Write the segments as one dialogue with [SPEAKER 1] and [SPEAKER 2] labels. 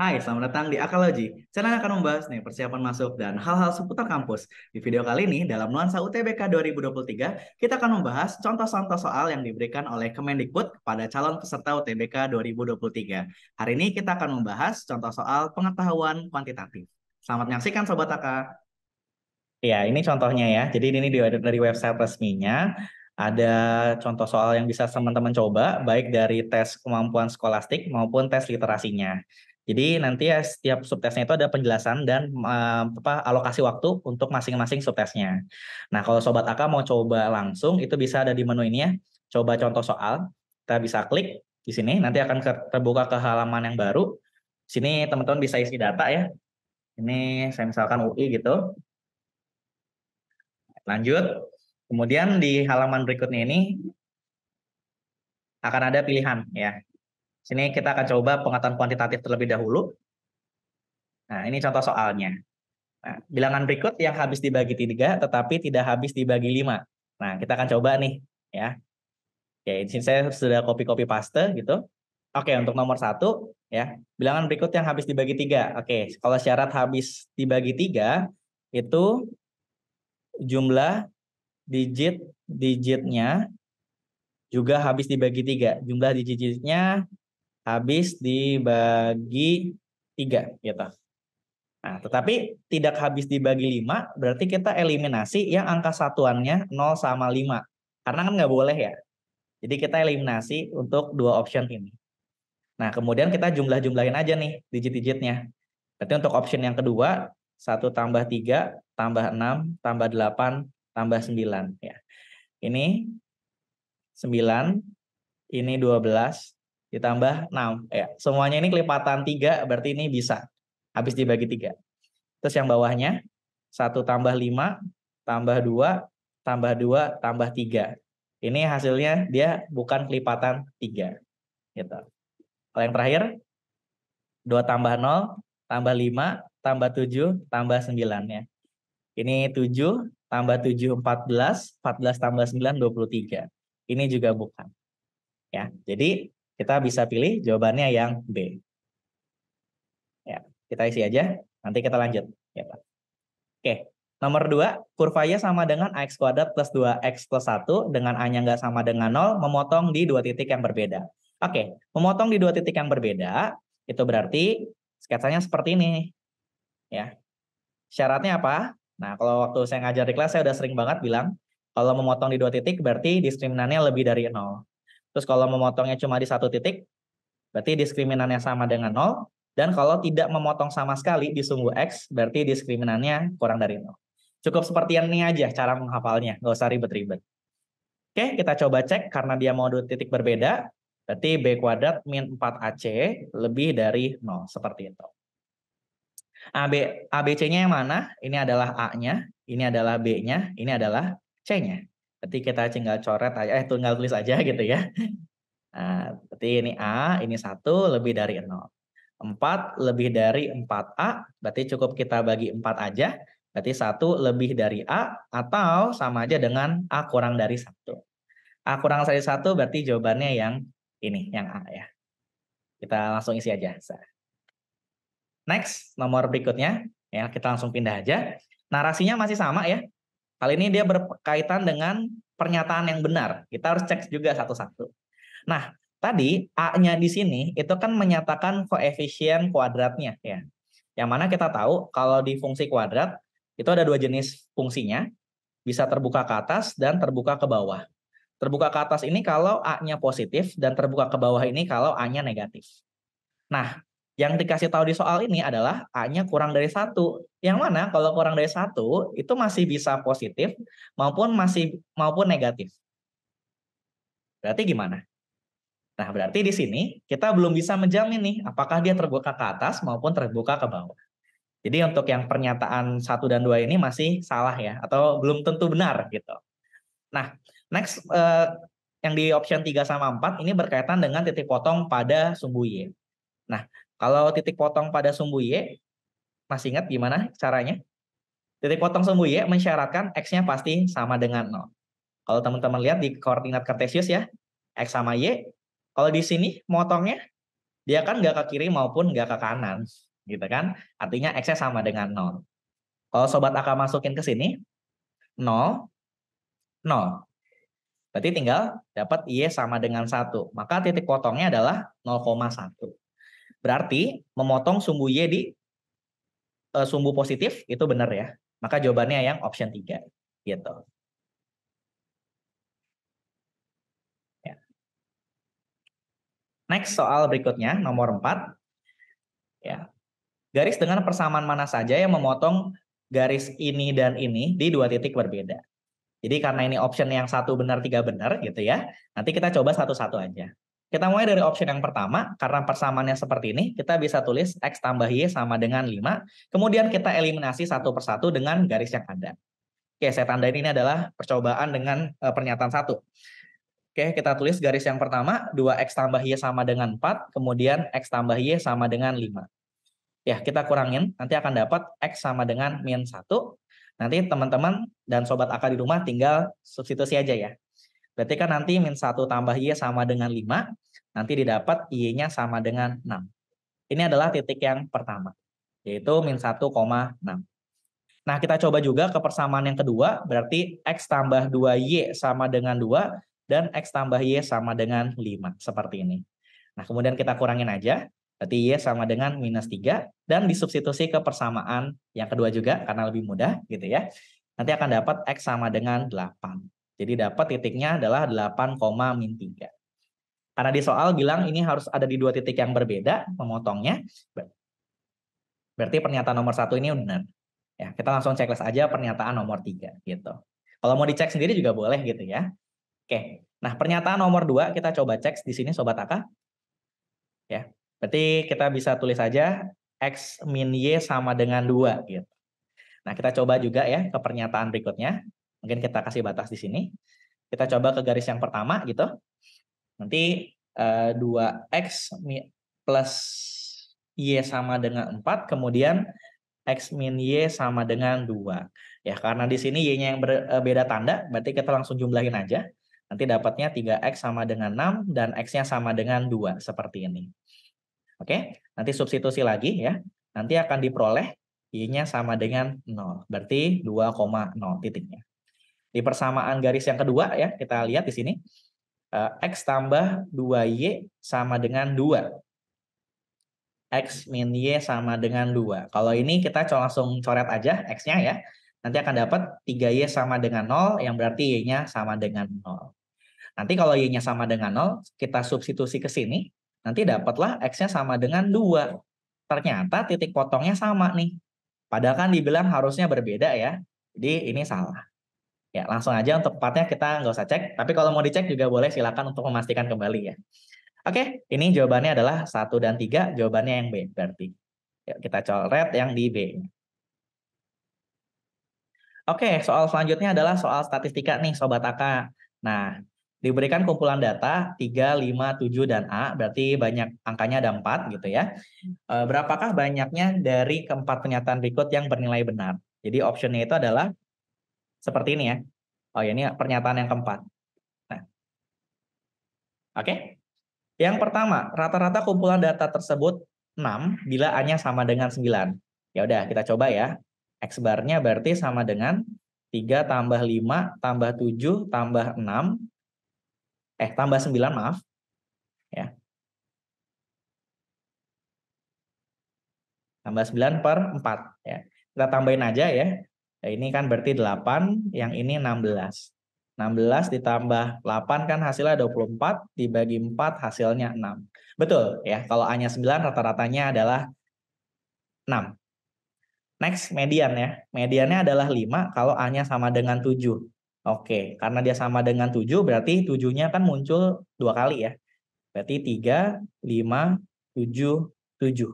[SPEAKER 1] Hai, selamat datang di Akalogy. Channel yang akan membahas nih persiapan masuk dan hal-hal seputar kampus. Di video kali ini, dalam nuansa UTBK 2023, kita akan membahas contoh-contoh soal yang diberikan oleh Kemendikbud kepada calon peserta UTBK 2023. Hari ini kita akan membahas contoh soal pengetahuan kuantitatif. Selamat menyaksikan Sobat AK. Ya, ini contohnya ya. Jadi ini dari website resminya. Ada contoh soal yang bisa teman-teman coba, baik dari tes kemampuan skolastik maupun tes literasinya. Jadi nanti ya setiap subtesnya itu ada penjelasan dan alokasi waktu untuk masing-masing subtesnya. Nah, kalau Sobat AK mau coba langsung, itu bisa ada di menu ini ya. Coba contoh soal, kita bisa klik di sini, nanti akan terbuka ke halaman yang baru. Sini teman-teman bisa isi data ya. Ini saya misalkan UI gitu. Lanjut, kemudian di halaman berikutnya ini akan ada pilihan ya. Sini kita akan coba pengetahuan kuantitatif terlebih dahulu. Nah, ini contoh soalnya. Nah, bilangan berikut yang habis dibagi 3 tetapi tidak habis dibagi 5. Nah, kita akan coba nih ya. Oke, di sini saya sudah copy paste gitu. Oke, untuk nomor 1 ya, bilangan berikut yang habis dibagi 3. Oke, kalau syarat habis dibagi 3 itu jumlah digitnya juga habis dibagi 3. Jumlah digitnya habis dibagi 3 gitu. Nah, tetapi tidak habis dibagi 5, berarti kita eliminasi yang angka satuannya 0 sama 5. Karena kan nggak boleh ya. Jadi kita eliminasi untuk dua option ini. Nah, kemudian kita jumlah-jumlahin aja nih digit-digitnya. Berarti untuk option yang kedua, 1 tambah 3 tambah 6 tambah 8 tambah 9. Ya. Ini 9, ini 12, ditambah 6. Ya, semuanya ini kelipatan 3, berarti ini bisa. Habis dibagi 3. Terus yang bawahnya, 1 tambah 5, tambah 2, tambah 2, tambah 3. Ini hasilnya dia bukan kelipatan 3. Gitu. Kalau yang terakhir, 2 tambah 0, tambah 5, tambah 7, tambah 9. Ya. Ini 7, tambah 7, 14, 14 tambah 9, 23. Ini juga bukan. Ya, jadi kita bisa pilih jawabannya yang B. Ya, kita isi aja, nanti kita lanjut. Ya, Pak. Oke, nomor 2, kurvanya sama dengan AX kuadrat plus 2X plus 1 dengan A-nya nggak sama dengan 0, memotong di dua titik yang berbeda. Oke, memotong di dua titik yang berbeda, itu berarti sketsanya seperti ini. Ya, syaratnya apa? Nah, kalau waktu saya ngajar di kelas, saya udah sering banget bilang, kalau memotong di dua titik, berarti diskriminannya lebih dari 0. Terus kalau memotongnya cuma di satu titik, berarti diskriminannya sama dengan 0. Dan kalau tidak memotong sama sekali di sumbu X, berarti diskriminannya kurang dari 0. Cukup seperti ini aja cara menghafalnya, nggak usah ribet-ribet. Oke, kita coba cek karena dia mau dua titik berbeda, berarti B kuadrat min 4AC lebih dari 0, seperti itu. ABC-nya yang mana? Ini adalah A-nya, ini adalah B-nya, ini adalah C-nya. Berarti kita tinggal coret aja, tinggal tulis aja gitu ya. Nah, berarti ini A, ini 1 lebih dari 0. 4 lebih dari 4A, berarti cukup kita bagi 4 aja. Berarti 1 lebih dari A, atau sama aja dengan A kurang dari 1. A kurang dari 1 berarti jawabannya yang ini, yang A ya. Kita langsung isi aja. Next, nomor berikutnya. Ya, kita langsung pindah aja. Narasinya masih sama ya. Kali ini dia berkaitan dengan pernyataan yang benar. Kita harus cek juga satu-satu. Nah, tadi A-nya di sini itu kan menyatakan koefisien kuadratnya ya. Yang mana kita tahu kalau di fungsi kuadrat itu ada dua jenis fungsinya, bisa terbuka ke atas dan terbuka ke bawah. Terbuka ke atas ini kalau A-nya positif dan terbuka ke bawah ini kalau A-nya negatif. Nah, yang dikasih tahu di soal ini adalah A-nya kurang dari 1. Yang mana kalau kurang dari 1 itu masih bisa positif maupun negatif. Berarti gimana? Nah, berarti di sini kita belum bisa menjamin nih apakah dia terbuka ke atas maupun terbuka ke bawah. Jadi untuk yang pernyataan 1 dan 2 ini masih salah ya, atau belum tentu benar gitu. Nah, next yang di option 3 sama 4 ini berkaitan dengan titik potong pada sumbu Y. Nah, kalau titik potong pada sumbu Y, masih ingat gimana caranya? Titik potong sumbu Y mensyaratkan X-nya pasti sama dengan 0. Kalau teman-teman lihat di koordinat kartesius ya, X sama Y. Kalau di sini motongnya dia kan nggak ke kiri maupun nggak ke kanan, gitu kan? Artinya X-nya sama dengan 0. Kalau Sobat AK masukin ke sini, 0, 0. Berarti tinggal dapat Y sama dengan 1. Maka titik potongnya adalah 0,1. Berarti memotong sumbu Y di sumbu positif itu benar ya. Maka jawabannya yang option 3. Gitu. Ya. Next soal berikutnya, nomor 4. Ya. Garis dengan persamaan mana saja yang memotong garis ini dan ini di dua titik berbeda. Jadi karena ini option yang satu benar, tiga benar gitu ya. Nanti kita coba satu-satu aja. Kita mulai dari option yang pertama, karena persamaannya seperti ini, kita bisa tulis X tambah Y sama dengan 5. Kemudian kita eliminasi satu persatu dengan garis yang ada. Oke, saya tandain ini adalah percobaan dengan pernyataan 1. Oke, kita tulis garis yang pertama, 2X tambah Y sama dengan 4, kemudian X tambah Y sama dengan 5. Ya, kita kurangin, nanti akan dapat X sama dengan min 1. Nanti teman-teman dan Sobat AK di rumah tinggal substitusi aja ya. Berarti kan nanti min 1 tambah Y sama dengan 5, nanti didapat Y-nya sama dengan 6. Ini adalah titik yang pertama, yaitu min 1,6. Nah, kita coba juga ke persamaan yang kedua, berarti X tambah 2Y sama dengan 2, dan X tambah Y sama dengan 5, seperti ini. Nah, kemudian kita kurangin aja, berarti Y sama dengan minus 3, dan disubstitusi ke persamaan yang kedua juga, karena lebih mudah gitu ya. Nanti akan dapat X sama dengan 8. Jadi dapat titiknya adalah 8, min 3. Karena di soal bilang ini harus ada di dua titik yang berbeda, memotongnya, berarti pernyataan nomor 1 ini benar. Ya, kita langsung checklist aja pernyataan nomor 3 gitu. Kalau mau dicek sendiri juga boleh gitu ya. Oke. Nah, pernyataan nomor 2 kita coba cek di sini Sobat AK. Ya. Berarti kita bisa tulis aja X min Y sama dengan 2 gitu. Nah, kita coba juga ya ke pernyataan berikutnya. Mungkin kita kasih batas di sini. Kita coba ke garis yang pertama gitu. Nanti 2X plus Y sama dengan 4, kemudian X min Y sama dengan 2. Ya, karena di sini Y-nya yang berbeda tanda, berarti kita langsung jumlahin aja. Nanti dapatnya 3X sama dengan 6, dan X-nya sama dengan 2, seperti ini. Oke, nanti substitusi lagi ya. Nanti akan diperoleh Y-nya sama dengan 0, berarti 2,0 titiknya. Di persamaan garis yang kedua ya, kita lihat di sini. X tambah 2Y sama dengan 2. X min Y sama dengan 2. Kalau ini kita langsung coret aja X-nya ya. Nanti akan dapat 3Y sama dengan 0, yang berarti Y-nya sama dengan 0. Nanti kalau Y-nya sama dengan 0, kita substitusi ke sini, nanti dapatlah X-nya sama dengan 2. Ternyata titik potongnya sama nih. Padahal kan dibilang harusnya berbeda ya. Jadi ini salah. Ya, langsung aja untuk partnya kita nggak usah cek. Tapi kalau mau dicek juga boleh, silakan untuk memastikan kembali ya. Oke, ini jawabannya adalah 1 dan 3, jawabannya yang B berarti. Yuk, kita coret yang di B. Oke, soal selanjutnya adalah soal statistika nih Sobat AK. Nah, diberikan kumpulan data 3, 5, 7, dan A, berarti banyak angkanya ada 4 gitu ya. Berapakah banyaknya dari keempat pernyataan berikut yang bernilai benar? Jadi optionnya itu adalah seperti ini ya. Oh ya, ini pernyataan yang keempat. Nah, oke. Yang pertama, rata-rata kumpulan data tersebut 6 bila A-nya sama dengan 9. Ya udah, kita coba ya. X bar-nya berarti sama dengan 3 tambah 5 tambah 7 tambah 6. Tambah 9, maaf. Ya. Tambah 9 per 4. Ya. Kita tambahin aja ya. Ya, ini kan berarti 8, yang ini 16. 16 ditambah 8 kan hasilnya 24, dibagi 4 hasilnya 6. Betul ya, kalau A-nya 9 rata-ratanya adalah 6. Next, median ya. Mediannya adalah 5 kalau A-nya sama dengan 7. Oke, karena dia sama dengan 7 berarti 7-nya kan muncul 2 kali ya. Berarti 3, 5, 7, 7.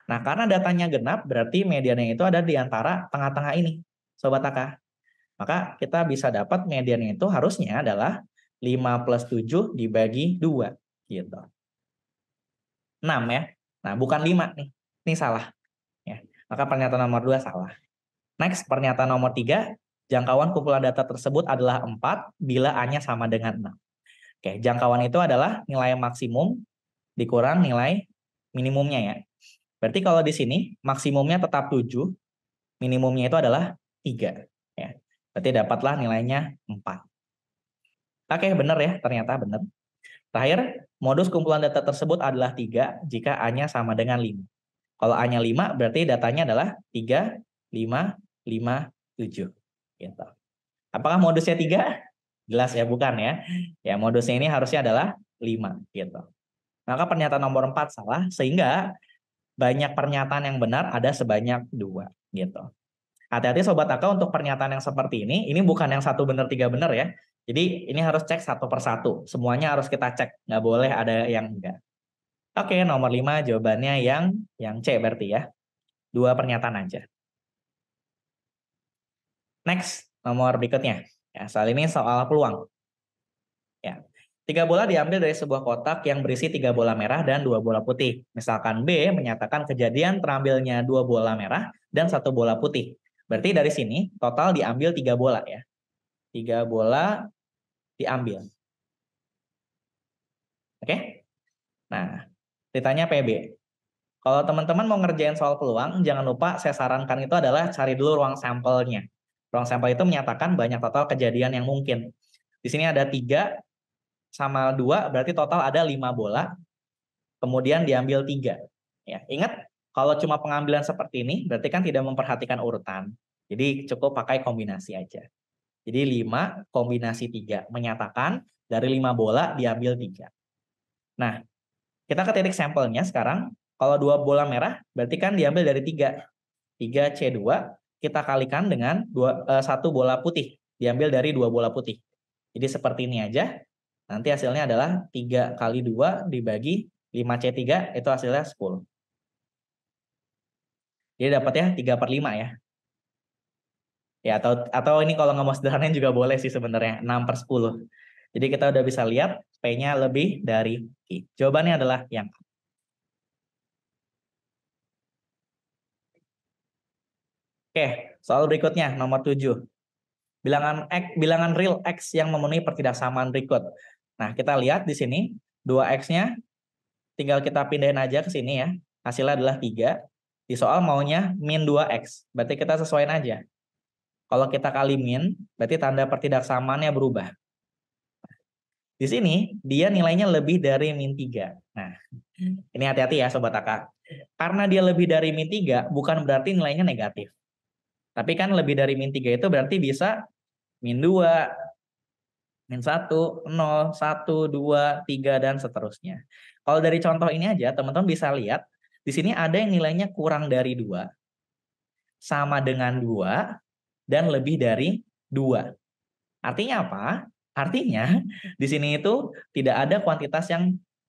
[SPEAKER 1] Nah, karena datanya genap berarti mediannya itu ada di antara tengah-tengah ini, Sobat AK. Maka kita bisa dapat mediannya itu harusnya adalah 5 plus 7 dibagi 2. Gitu. 6 ya. Nah, bukan 5 nih. Ini salah. Ya. Maka pernyataan nomor 2 salah. Next, pernyataan nomor 3. Jangkauan kumpulan data tersebut adalah 4 bila A-nya sama dengan 6. Oke, jangkauan itu adalah nilai maksimum dikurang nilai minimumnya ya. Berarti kalau di sini maksimumnya tetap 7, minimumnya itu adalah 3. Ya. Berarti dapatlah nilainya 4. Oke, benar ya, ternyata benar. Terakhir, modus kumpulan data tersebut adalah 3 jika A-nya sama dengan 5. Kalau A-nya 5, berarti datanya adalah 3, 5, 5, 7. Gitu. Apakah modusnya 3? Jelas ya, bukan ya. Ya, modusnya ini harusnya adalah 5. Gitu. Maka pernyataan nomor 4 salah, sehingga banyak pernyataan yang benar ada sebanyak 2. Gitu. Hati-hati Sobat AK untuk pernyataan yang seperti ini bukan yang 1 benar 3 benar ya. Jadi ini harus cek satu persatu. Semuanya harus kita cek, nggak boleh ada yang enggak. Oke, nomor 5 jawabannya yang C berarti ya. 2 pernyataan aja. Next, nomor berikutnya. Ya, soal ini soal peluang. Ya. 3 bola diambil dari sebuah kotak yang berisi 3 bola merah dan 2 bola putih. Misalkan B menyatakan kejadian terambilnya 2 bola merah dan 1 bola putih. Berarti dari sini total diambil 3 bola ya. 3 bola diambil. Oke? Nah, ditanya PB. Kalau teman-teman mau ngerjain soal peluang, jangan lupa saya sarankan itu adalah cari dulu ruang sampelnya. Ruang sampel itu menyatakan banyak total kejadian yang mungkin. Di sini ada 3 sama 2, berarti total ada 5 bola. Kemudian diambil 3. Ya, ingat, kalau cuma pengambilan seperti ini, berarti kan tidak memperhatikan urutan. Jadi cukup pakai kombinasi aja. Jadi 5 kombinasi 3. Menyatakan dari 5 bola diambil 3. Nah, kita ke titik sampelnya sekarang. Kalau 2 bola merah, berarti kan diambil dari 3. 3C2, kita kalikan dengan 1 bola putih. Diambil dari 2 bola putih. Jadi seperti ini aja. Nanti hasilnya adalah 3 kali 2 dibagi 5C3, itu hasilnya 10. Jadi dapatnya 3/5 ya. Ya, atau ini kalau nggak mau sederhanain juga boleh sih sebenarnya, 6/10. Jadi kita udah bisa lihat P-nya lebih dari Q. Jawabannya adalah yang A. Oke, soal berikutnya nomor 7. Bilangan real X yang memenuhi pertidaksamaan berikut. Nah, kita lihat di sini 2X-nya tinggal kita pindahin aja ke sini ya. Hasilnya adalah 3. Di soal maunya min 2X. Berarti kita sesuaiin aja. Kalau kita kali min, berarti tanda pertidaksamaannya berubah. Di sini dia nilainya lebih dari min 3. Nah, ini hati-hati ya Sobat AK. Karena dia lebih dari min 3 bukan berarti nilainya negatif. Tapi kan lebih dari min 3 itu berarti bisa min 2, min 1, 0, 1, 2, 3, dan seterusnya. Kalau dari contoh ini aja, teman-teman bisa lihat, di sini ada yang nilainya kurang dari 2, sama dengan 2, dan lebih dari 2. Artinya apa? Artinya di sini itu tidak ada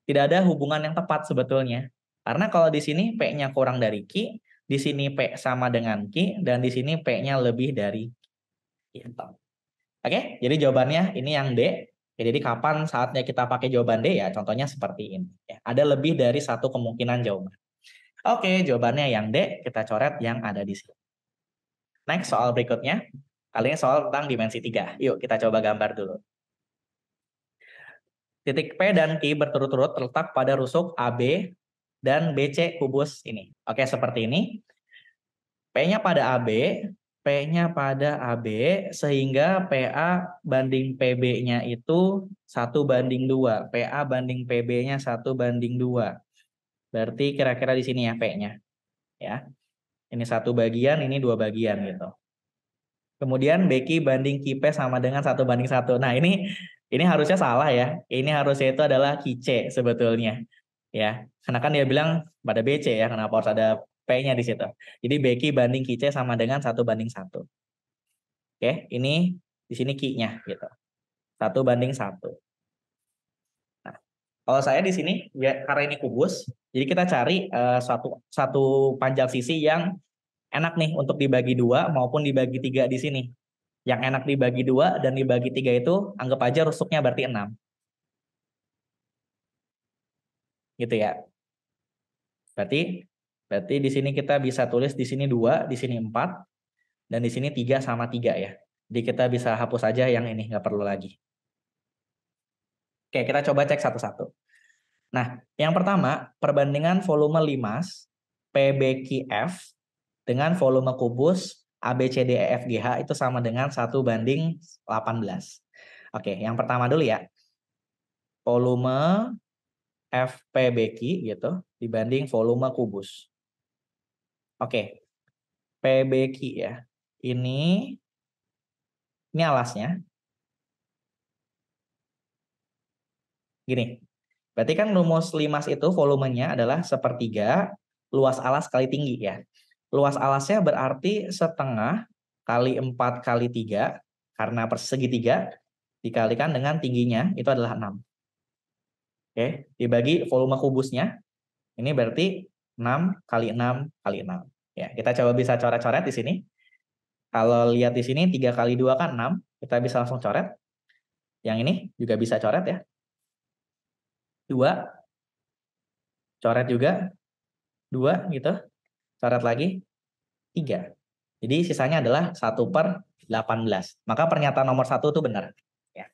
[SPEAKER 1] tidak ada hubungan yang tepat sebetulnya. Karena kalau di sini P-nya kurang dari Q, di sini P sama dengan Q, dan di sini P-nya lebih dari Q. Oke, jadi jawabannya ini yang D. Jadi kapan saatnya kita pakai jawaban D ya? Contohnya seperti ini. Ada lebih dari satu kemungkinan jawaban. Oke, jawabannya yang D. Kita coret yang ada di sini. Next, soal berikutnya. Kali ini soal tentang dimensi 3. Yuk kita coba gambar dulu. Titik P dan Q berturut-turut terletak pada rusuk AB dan BC kubus ini. Oke, seperti ini. P-nya pada AB, P-nya pada AB, sehingga PA banding PB-nya itu 1/2. PA banding PB-nya 1/2. Berarti kira-kira di sini ya P-nya. Ya. Ini 1 bagian, ini 2 bagian gitu. Kemudian BQ banding QP sama dengan 1/1. Nah, ini harusnya salah ya. Ini harusnya itu adalah QC sebetulnya. Ya. Karena kan dia bilang pada BC ya, kenapa harus ada P-nya di situ. Jadi BQ banding QC sama dengan 1/1. Oke, ini di sini Q-nya gitu. 1/1. Nah, kalau saya di sini ya, karena ini kubus, jadi kita cari satu panjang sisi yang enak nih untuk dibagi 2 maupun dibagi 3 di sini. Yang enak dibagi 2 dan dibagi 3 itu anggap aja rusuknya berarti 6. Gitu ya. Berarti di sini kita bisa tulis di sini 2, di sini 4, dan di sini 3 sama 3 ya. Jadi kita bisa hapus aja yang ini, nggak perlu lagi. Oke, kita coba cek satu-satu. Nah, yang pertama, perbandingan volume limas PBQF dengan volume kubus ABCDEFGH itu sama dengan 1:18. Oke, yang pertama dulu ya. Volume FPBQ gitu dibanding volume kubus. Oke, PBQ ya. Ini alasnya. Gini. Berarti kan rumus limas itu volumenya adalah sepertiga luas alas kali tinggi ya. Luas alasnya berarti setengah kali 4 kali 3 karena persegitiga dikalikan dengan tingginya itu adalah 6. Oke, dibagi volume kubusnya ini berarti 6 kali 6 kali 6. Ya, kita coba bisa coret-coret di sini. Kalau lihat di sini 3 kali 2 kan 6, kita bisa langsung coret. Yang ini juga bisa coret ya. 2, coret juga 2 gitu. Coret lagi 3. Jadi sisanya adalah 1/18. Maka pernyataan nomor 1 itu benar. Ya.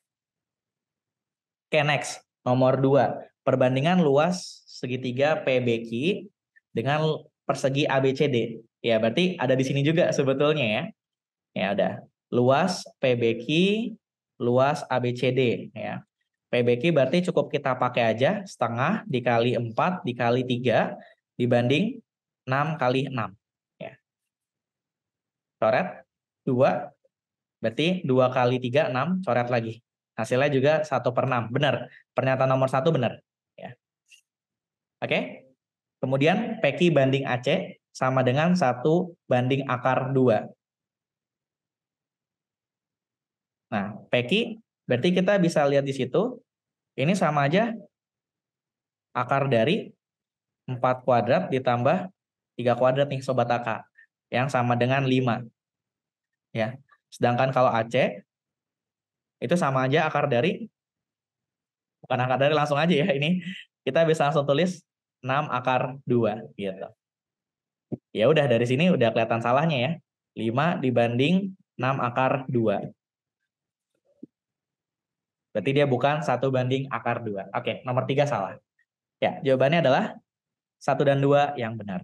[SPEAKER 1] Oke, next. Nomor 2. Perbandingan luas segitiga PBQ dengan persegi ABCD. Ya, berarti ada di sini juga sebetulnya ya. Ya udah. Luas PBQ, luas ABCD. Ya. PBQ berarti cukup kita pakai aja setengah dikali 4 dikali 3 dibanding 6 kali 6. Ya. Coret 2. Berarti 2 kali 3, 6, coret lagi. Hasilnya juga 1/6. Benar. Pernyataan nomor 1 benar. Ya. Oke. Kemudian PQ banding AC sama dengan 1/akar 2. Nah, PQ berarti kita bisa lihat di situ. Ini sama aja akar dari 4 kuadrat ditambah 3 kuadrat nih Sobat AK. Yang sama dengan 5. Ya. Sedangkan kalau AC itu sama aja akar dari, bukan akar dari langsung aja ya ini. Kita bisa langsung tulis 6/2 gitu. Ya udah dari sini udah kelihatan salahnya ya. 5 dibanding 6/2. Berarti dia bukan 1/akar 2. Oke, nomor 3 salah. Ya, jawabannya adalah 1 dan 2 yang benar.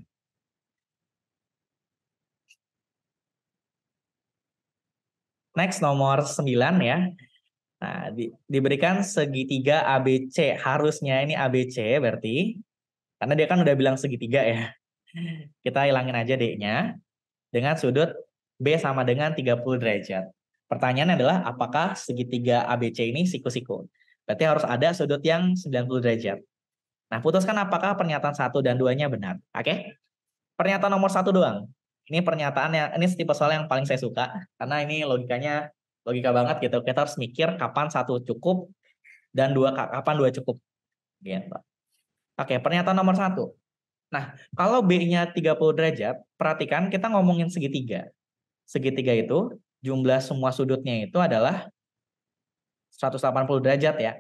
[SPEAKER 1] Next nomor 9 ya. Nah, diberikan segitiga ABC. Harusnya ini ABC berarti karena dia kan udah bilang segitiga ya. Kita hilangin aja D-nya dengan sudut B sama dengan 30 derajat. Pertanyaannya adalah apakah segitiga ABC ini siku-siku? Berarti harus ada sudut yang 90 derajat. Nah, putuskan apakah pernyataan 1 dan 2-nya benar. Oke? Pernyataan nomor 1 doang. Ini pernyataan yang ini tipe soal yang paling saya suka karena ini logikanya logika banget gitu. Kita harus mikir kapan 1 cukup dan kapan 2 cukup. Gitu. Oke, pernyataan nomor 1. Nah, kalau B-nya 30 derajat, perhatikan kita ngomongin segitiga. Segitiga itu jumlah semua sudutnya itu adalah 180 derajat ya.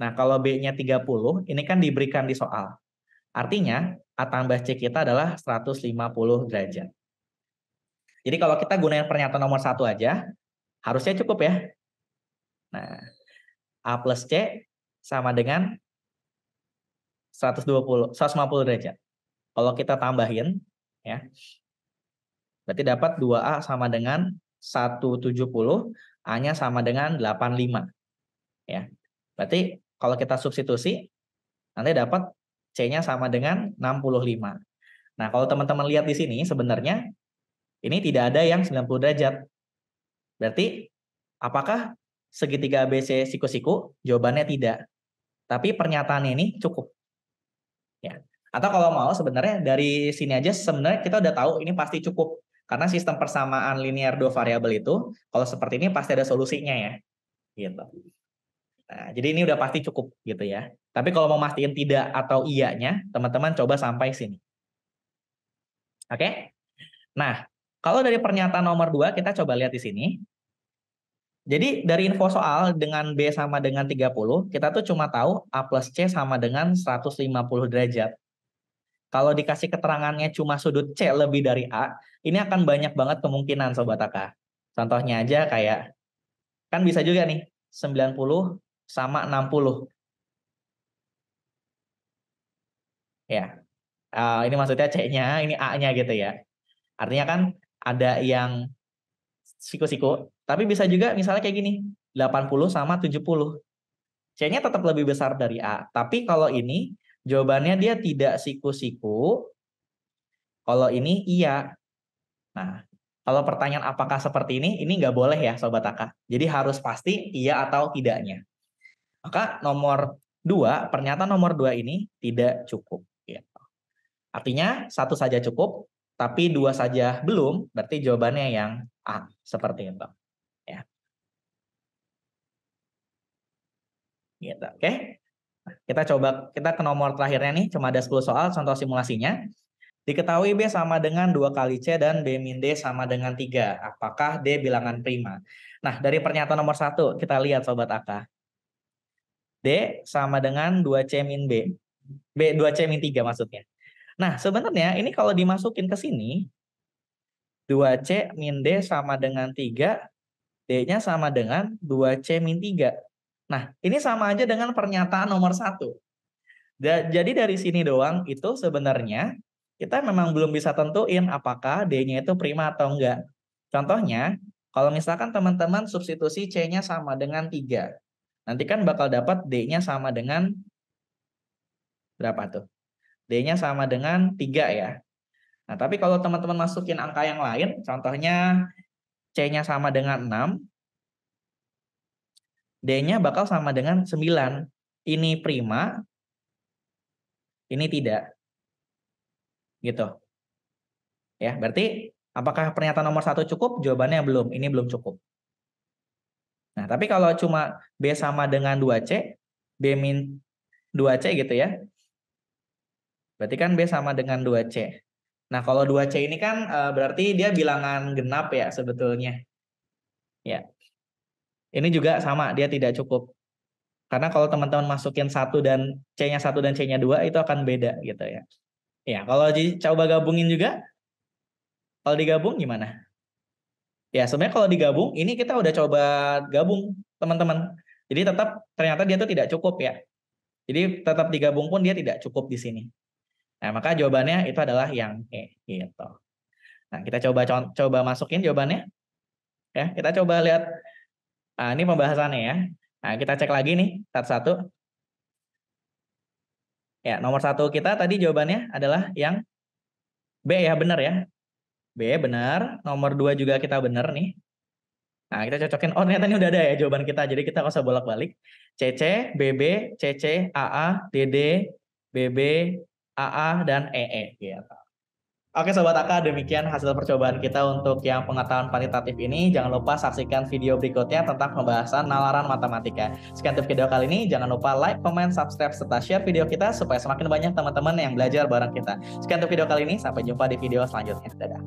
[SPEAKER 1] Nah, kalau B-nya 30, ini kan diberikan di soal. Artinya, A tambah C kita adalah 150 derajat. Jadi kalau kita gunain pernyataan nomor 1 aja, harusnya cukup ya. Nah, A plus C sama dengan 150 derajat. Kalau kita tambahin, ya, berarti dapat 2A sama dengan 170, A-nya sama dengan 85. Ya. Berarti kalau kita substitusi, nanti dapat C-nya sama dengan 65. Nah, kalau teman-teman lihat di sini, sebenarnya ini tidak ada yang 90 derajat. Berarti, apakah segitiga ABC siku-siku? Jawabannya tidak. Tapi pernyataannya ini cukup. Ya. Atau kalau mau sebenarnya dari sini aja sebenarnya kita udah tahu ini pasti cukup. Karena sistem persamaan linear dua variabel itu, kalau seperti ini pasti ada solusinya ya. Gitu. Nah, jadi ini udah pasti cukup gitu ya. Tapi kalau mau mastiin tidak atau iyanya, teman-teman coba sampai sini. Oke? Nah, kalau dari pernyataan nomor 2 kita coba lihat di sini. Jadi dari info soal dengan B sama dengan 30, kita tuh cuma tahu A plus C sama dengan 150 derajat. Kalau dikasih keterangannya cuma sudut C lebih dari A, ini akan banyak banget kemungkinan Sobat AK. Contohnya aja kayak, kan bisa juga nih, 90 sama 60. Ya, ini maksudnya C-nya, ini A-nya gitu ya. Artinya kan ada yang siku-siku, tapi bisa juga misalnya kayak gini, 80 sama 70. C-nya tetap lebih besar dari A. Tapi kalau ini jawabannya dia tidak siku-siku, kalau ini iya. Nah, kalau pertanyaan apakah seperti ini nggak boleh ya Sobat AK. Jadi harus pasti iya atau tidaknya. Maka nomor 2, pernyataan nomor 2 ini tidak cukup. Gitu. Artinya satu saja cukup, tapi dua saja belum, berarti jawabannya yang A. Seperti itu. Ya. Gitu. Oke. Kita ke nomor terakhirnya nih, cuma ada 10 soal contoh simulasinya. Diketahui B sama dengan 2 kali C dan B min D sama dengan 3. Apakah D bilangan prima? Nah, dari pernyataan nomor 1, kita lihat Sobat AK. D sama dengan 2C min B. 2C min 3 maksudnya. Nah, sebenarnya ini kalau dimasukin ke sini, 2C min D sama dengan 3, D-nya sama dengan 2C min 3. Nah, ini sama aja dengan pernyataan nomor 1. Jadi dari sini doang itu sebenarnya kita memang belum bisa tentuin apakah D-nya itu prima atau enggak. Contohnya, kalau misalkan teman-teman substitusi C-nya sama dengan 3, nanti kan bakal dapat D-nya sama dengan berapa tuh? D-nya sama dengan 3 ya. Nah, tapi kalau teman-teman masukin angka yang lain, contohnya C-nya sama dengan 6, D-nya bakal sama dengan 9. Ini prima, ini tidak. Gitu. Ya, berarti apakah pernyataan nomor 1 cukup? Jawabannya belum, ini belum cukup. Nah, tapi kalau cuma B sama dengan 2C, B min 2C gitu ya. Berarti kan B sama dengan 2C. Nah, kalau 2C ini kan berarti dia bilangan genap ya sebetulnya. Ya. Ini juga sama, dia tidak cukup. Karena kalau teman-teman masukin C-nya 1 dan C-nya 2 itu akan beda gitu ya. Ya, kalau coba gabungin juga, kalau digabung gimana? Ya, sebenarnya kalau digabung, ini kita udah coba gabung, teman-teman. Jadi tetap ternyata dia tuh tidak cukup ya. Jadi tetap digabung pun dia tidak cukup di sini. Nah, maka jawabannya itu adalah yang E gitu. Nah, kita coba masukin jawabannya. Ya, kita coba lihat. Nah, ini pembahasannya ya. Nah, kita cek lagi nih satu-satu. Ya, nomor 1 kita tadi jawabannya adalah yang B ya, benar ya. B benar, nomor 2 juga kita benar nih. Nah, kita cocokin, oh ternyata ini udah ada ya jawaban kita, jadi kita nggak usah bolak-balik. CC, BB, CC, AA, DD, BB, AA, dan EE. Gitu. Oke Sobat AK, demikian hasil percobaan kita untuk yang pengetahuan kuantitatif ini. Jangan lupa saksikan video berikutnya tentang pembahasan nalaran matematika. Sekian untuk video kali ini, jangan lupa like, comment, subscribe, serta share video kita supaya semakin banyak teman-teman yang belajar bareng kita. Sekian untuk video kali ini, sampai jumpa di video selanjutnya. Dadah.